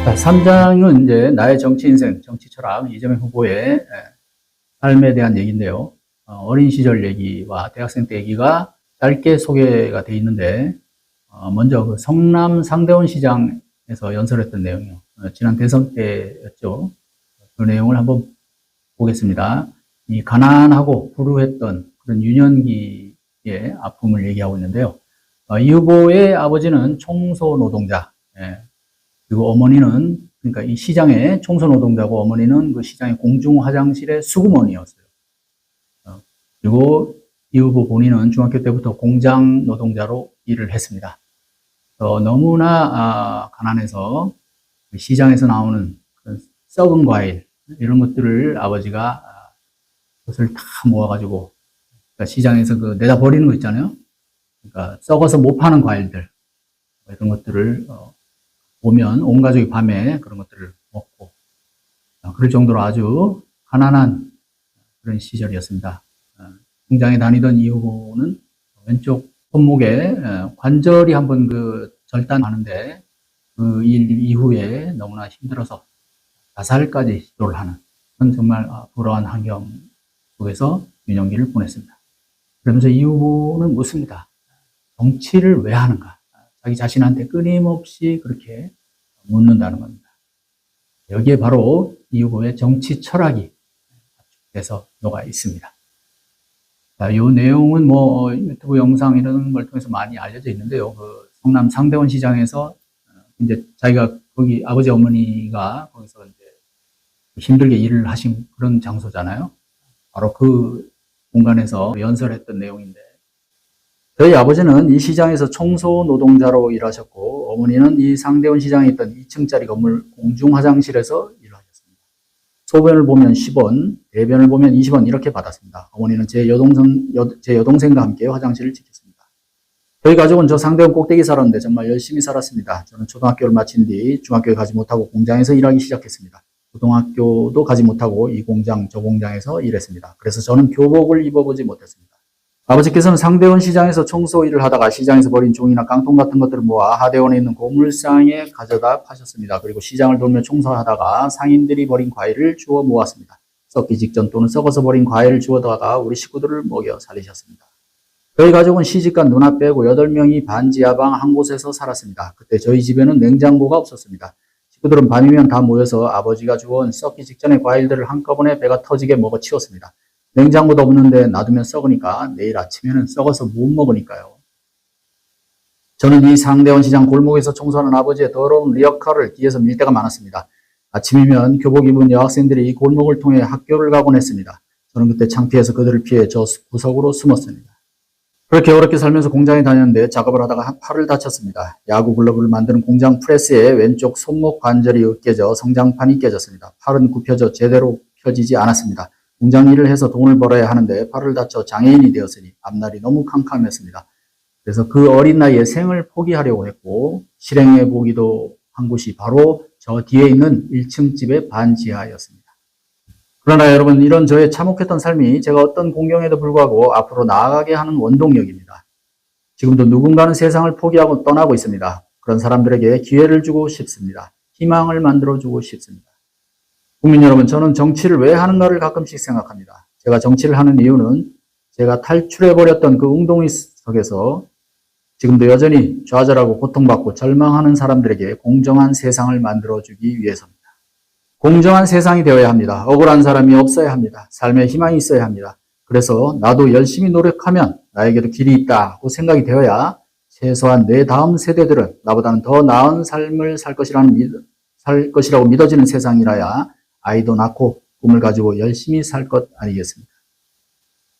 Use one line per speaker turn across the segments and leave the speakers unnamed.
자, 3장은 이제 나의 정치 인생, 정치 철학, 이재명 후보의 삶에 대한 얘기인데요. 어린 시절 얘기와 대학생 때 얘기가 짧게 소개가 돼 있는데, 먼저 그 성남 상대원 시장에서 연설했던 내용이요. 지난 대선 때였죠. 그 내용을 한번 보겠습니다. 이 가난하고 불우했던 그런 유년기의 아픔을 얘기하고 있는데요. 이 후보의 아버지는 총소 노동자, 그리고 어머니는, 그러니까 이 시장의 총소 노동자고 어머니는 그 시장의 공중 화장실의 수구먼이었어요. 그리고 이 후보 본인은 중학교 때부터 공장 노동자로 일을 했습니다. 너무나 가난해서 시장에서 나오는 썩은 과일 이런 것들을 아버지가 그것을 다 모아가지고, 그러니까 시장에서 그 내다 버리는 거 있잖아요. 그러니까 썩어서 못 파는 과일들 이런 것들을 오면 온 가족이 밤에 그런 것들을 먹고, 그럴 정도로 아주 가난한 그런 시절이었습니다. 공장에 다니던 이 후보는 왼쪽 손목에 관절이 한번 그 절단하는데 그 일 이후에 너무나 힘들어서 자살까지 시도를 하는 그런 정말 불우한 환경 속에서 유년기를 보냈습니다. 그러면서 이 후보는 묻습니다. 정치를 왜 하는가? 자기 자신한테 끊임없이 그렇게 묻는다는 겁니다. 여기에 바로 이 후보의 정치 철학이 압축돼서 녹아 있습니다. 자, 이 내용은 뭐 유튜브 영상 이런 걸 통해서 많이 알려져 있는데요. 그 성남 상대원 시장에서 이제 자기가 거기 아버지 어머니가 거기서 이제 힘들게 일을 하신 그런 장소잖아요. 바로 그 공간에서 연설했던 내용인데, 저희 아버지는 이 시장에서 청소 노동자로 일하셨고 어머니는 이 상대원 시장에 있던 2층짜리 건물 공중 화장실에서 일을 하셨습니다. 소변을 보면 10원, 대변을 보면 20원 이렇게 받았습니다. 어머니는 제 여동생과 함께 화장실을 지켰습니다. 저희 가족은 저 상대원 꼭대기 살았는데 정말 열심히 살았습니다. 저는 초등학교를 마친 뒤 중학교에 가지 못하고 공장에서 일하기 시작했습니다. 고등학교도 가지 못하고 이 공장 저 공장에서 일했습니다. 그래서 저는 교복을 입어보지 못했습니다. 아버지께서는 상대원 시장에서 청소 일을 하다가 시장에서 버린 종이나 깡통 같은 것들을 모아 하대원에 있는 고물상에 가져다 파셨습니다. 그리고 시장을 돌며 청소하다가 상인들이 버린 과일을 주워 모았습니다. 썩기 직전 또는 썩어서 버린 과일을 주워다가 우리 식구들을 먹여 살리셨습니다. 저희 가족은 시집간 누나 빼고 8명이 반지하방 한 곳에서 살았습니다. 그때 저희 집에는 냉장고가 없었습니다. 식구들은 밤이면 다 모여서 아버지가 주워온 썩기 직전의 과일들을 한꺼번에 배가 터지게 먹어 치웠습니다. 냉장고도 없는데 놔두면 썩으니까 내일 아침에는 썩어서 못 먹으니까요. 저는 이 상대원 시장 골목에서 청소하는 아버지의 더러운 리어카를 뒤에서 밀 때가 많았습니다. 아침이면 교복 입은 여학생들이 이 골목을 통해 학교를 가곤 했습니다. 저는 그때 창피해서 그들을 피해 저 구석으로 숨었습니다. 그렇게 어렵게 살면서 공장에 다녔는데 작업을 하다가 팔을 다쳤습니다. 야구 글러브를 만드는 공장 프레스에 왼쪽 손목 관절이 으깨져 성장판이 깨졌습니다. 팔은 굽혀져 제대로 펴지지 않았습니다. 공장 일을 해서 돈을 벌어야 하는데 팔을 다쳐 장애인이 되었으니 앞날이 너무 캄캄했습니다. 그래서 그 어린 나이에 생을 포기하려고 했고 실행해 보기도 한 곳이 바로 저 뒤에 있는 1층 집의 반지하였습니다. 그러나 여러분, 이런 저의 참혹했던 삶이 제가 어떤 공경에도 불구하고 앞으로 나아가게 하는 원동력입니다. 지금도 누군가는 세상을 포기하고 떠나고 있습니다. 그런 사람들에게 기회를 주고 싶습니다. 희망을 만들어주고 싶습니다. 국민 여러분, 저는 정치를 왜 하는가를 가끔씩 생각합니다. 제가 정치를 하는 이유는 제가 탈출해버렸던 그 웅덩이석에서 지금도 여전히 좌절하고 고통받고 절망하는 사람들에게 공정한 세상을 만들어주기 위해서입니다. 공정한 세상이 되어야 합니다. 억울한 사람이 없어야 합니다. 삶에 희망이 있어야 합니다. 그래서 나도 열심히 노력하면 나에게도 길이 있다고 생각이 되어야 최소한 내 다음 세대들은 나보다는 더 나은 삶을 살 것이라고 믿어지는 세상이라야 아이도 낳고 꿈을 가지고 열심히 살 것 아니겠습니까?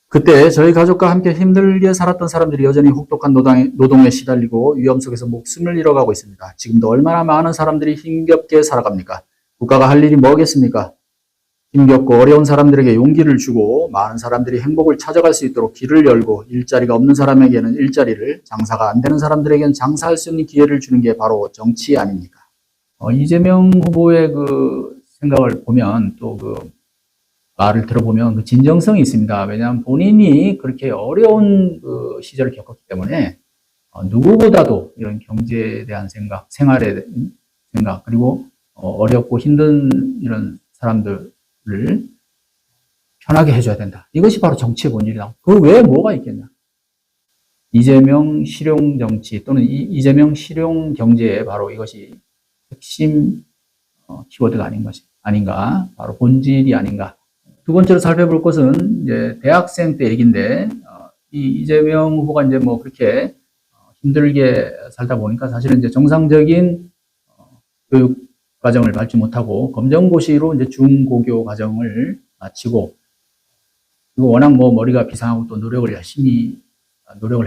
그때 저희 가족과 함께 힘들게 살았던 사람들이 여전히 혹독한 노동에 시달리고 위험 속에서 목숨을 잃어가고 있습니다. 지금도 얼마나 많은 사람들이 힘겹게 살아갑니까? 국가가 할 일이 뭐겠습니까? 힘겹고 어려운 사람들에게 용기를 주고 많은 사람들이 행복을 찾아갈 수 있도록 길을 열고 일자리가 없는 사람에게는 일자리를, 장사가 안 되는 사람들에게는 장사할 수 있는 기회를 주는 게 바로 정치 아닙니까? 이재명 후보의 그 생각을 보면 또 그 말을 들어보면 그 진정성이 있습니다. 왜냐하면 본인이 그렇게 어려운 그 시절을 겪었기 때문에 누구보다도 이런 경제에 대한 생각, 생활에 대한 생각, 그리고 어렵고 힘든 이런 사람들을 편하게 해줘야 된다. 이것이 바로 정치의 본질이다. 그 외에 뭐가 있겠냐? 이재명 실용 정치 또는 이재명 실용 경제에 바로 이것이 핵심 키워드가 아닌가, 바로 본질이 아닌가. 두 번째로 살펴볼 것은 이제 대학생 때 얘기인데, 이 이재명 후보가 이제 뭐 그렇게 힘들게 살다 보니까 사실은 이제 정상적인 교육 과정을 밟지 못하고 검정고시로 이제 중고교 과정을 마치고, 그리고 워낙 뭐 머리가 비상하고 또 노력을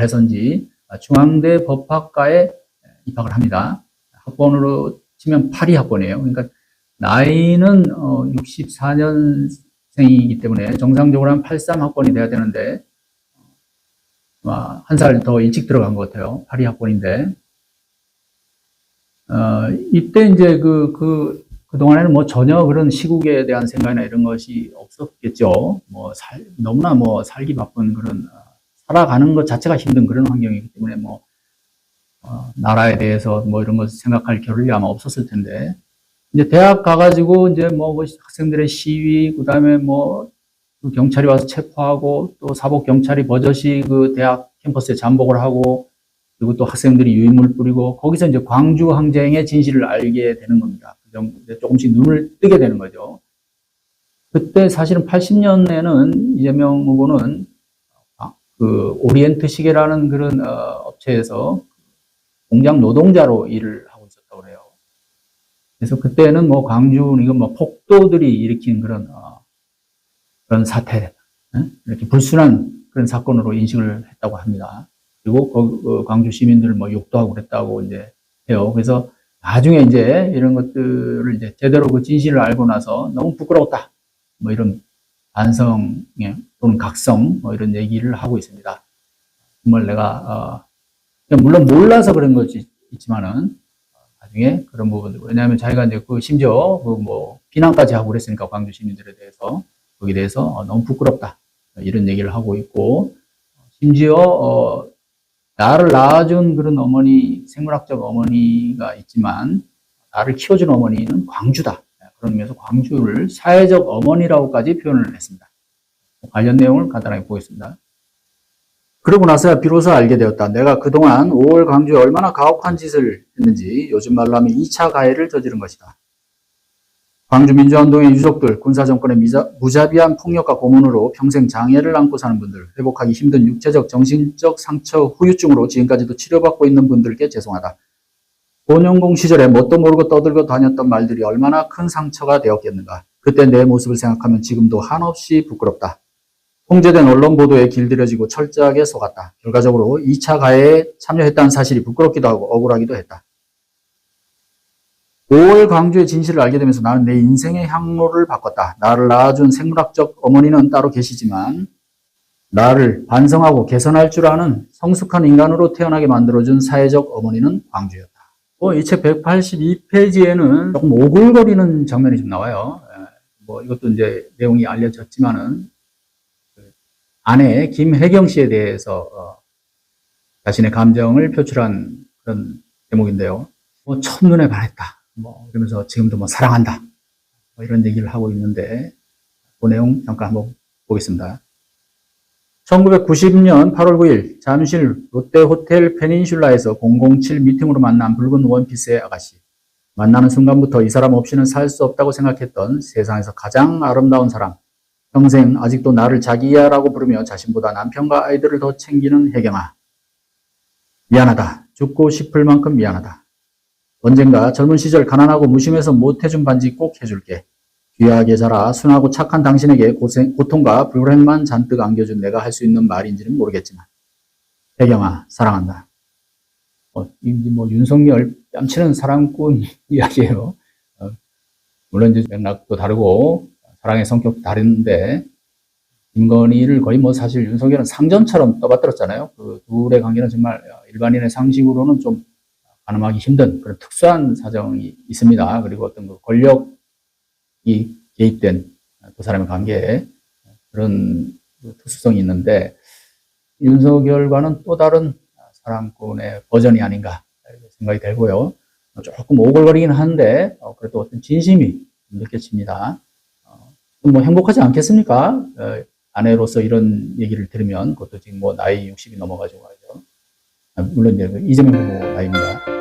해서인지 중앙대 법학과에 입학을 합니다. 학번으로 치면 82학번이에요. 그러니까 나이는 64년생이기 때문에 정상적으로 한 83학번이 돼야 되는데 한 살 더 일찍 들어간 것 같아요. 82학번인데 이때 이제 그동안에는 뭐 전혀 그런 시국에 대한 생각이나 이런 것이 없었겠죠. 너무나 살기 바쁜 그런, 살아가는 것 자체가 힘든 그런 환경이기 때문에 나라에 대해서 이런 것 생각할 겨를이 아마 없었을 텐데, 이제 대학 가가지고 이제 학생들의 시위, 그 다음에 그 경찰이 와서 체포하고 또 사복 경찰이 버젓이 그 대학 캠퍼스에 잠복을 하고, 그리고 또 학생들이 유인물 뿌리고, 거기서 이제 광주 항쟁의 진실을 알게 되는 겁니다. 조금씩 눈을 뜨게 되는 거죠. 그때 사실은 80년에는 이재명 후보는 그 오리엔트 시계라는 그런 업체에서 공장 노동자로 일을 하고 있었다고 그래요. 그래서 그때는 광주, 이건 폭도들이 일으킨 그런 사태, 이렇게 불순한 그런 사건으로 인식을 했다고 합니다. 그리고 광주 시민들을 욕도 하고 그랬다고 이제 해요. 그래서 나중에 이제 이런 것들을 이제 제대로 그 진실을 알고 나서 너무 부끄러웠다. 이런 반성 또는 각성 이런 얘기를 하고 있습니다. 정말 내가 물론 몰라서 그런 것이 있지만은 나중에 그런 부분들, 왜냐하면 자기가 이제 심지어 비난까지 하고 그랬으니까 광주 시민들에 대해서 거기에 대해서 너무 부끄럽다 이런 얘기를 하고 있고, 심지어 나를 낳아준 그런 어머니, 생물학적 어머니가 있지만 나를 키워준 어머니는 광주다. 그런 의미에서 광주를 사회적 어머니라고까지 표현을 했습니다. 관련 내용을 간단하게 보겠습니다. 그러고 나서야 비로소 알게 되었다. 내가 그동안 5월 광주에 얼마나 가혹한 짓을 했는지, 요즘 말로 하면 2차 가해를 저지른 것이다. 광주 민주화운동의 유족들, 군사정권의 무자비한 폭력과 고문으로 평생 장애를 안고 사는 분들, 회복하기 힘든 육체적, 정신적 상처, 후유증으로 지금까지도 치료받고 있는 분들께 죄송하다. 본영공 시절에 뭣도 모르고 떠들고 다녔던 말들이 얼마나 큰 상처가 되었겠는가. 그때 내 모습을 생각하면 지금도 한없이 부끄럽다. 통제된 언론 보도에 길들여지고 철저하게 속았다. 결과적으로 2차 가해에 참여했다는 사실이 부끄럽기도 하고 억울하기도 했다. 5월 광주의 진실을 알게 되면서 나는 내 인생의 향로를 바꿨다. 나를 낳아준 생물학적 어머니는 따로 계시지만 나를 반성하고 개선할 줄 아는 성숙한 인간으로 태어나게 만들어준 사회적 어머니는 광주였다. 이 책 182페이지에는 조금 오글거리는 장면이 좀 나와요. 이것도 이제 내용이 알려졌지만은 아내 김혜경 씨에 대해서 자신의 감정을 표출한 그런 대목인데요. 첫눈에 반했다. 이러면서 지금도 사랑한다. 이런 얘기를 하고 있는데, 그 내용 잠깐 한번 보겠습니다. 1990년 8월 9일 잠실 롯데호텔 페닌슐라에서 007 미팅으로 만난 붉은 원피스의 아가씨. 만나는 순간부터 이 사람 없이는 살 수 없다고 생각했던 세상에서 가장 아름다운 사람. 평생 아직도 나를 자기야라고 부르며 자신보다 남편과 아이들을 더 챙기는 혜경아. 미안하다. 죽고 싶을 만큼 미안하다. 언젠가 젊은 시절 가난하고 무심해서 못해준 반지 꼭 해줄게. 귀하게 자라 순하고 착한 당신에게 고통과 불행만 잔뜩 안겨준 내가 할 수 있는 말인지는 모르겠지만. 혜경아, 사랑한다. 윤석열 뺨치는 사랑꾼 이야기예요. 물론 이제 맥락도 다르고 사랑의 성격도 다른데, 김건희를 거의 사실 윤석열은 상전처럼 떠받들었잖아요. 그 둘의 관계는 정말 일반인의 상식으로는 좀 가늠하기 힘든 그런 특수한 사정이 있습니다. 그리고 어떤 권력이 개입된 두 사람의 관계에 그런 특수성이 있는데, 윤석열과는 또 다른 사랑꾼의 버전이 아닌가 생각이 되고요. 조금 오글거리긴 하는데, 그래도 어떤 진심이 느껴집니다. 뭐 행복하지 않겠습니까? 아내로서 이런 얘기를 들으면, 그것도 지금 뭐 나이 60이 넘어가지고 하죠. 물론 이제 이재명 후보 나이입니다.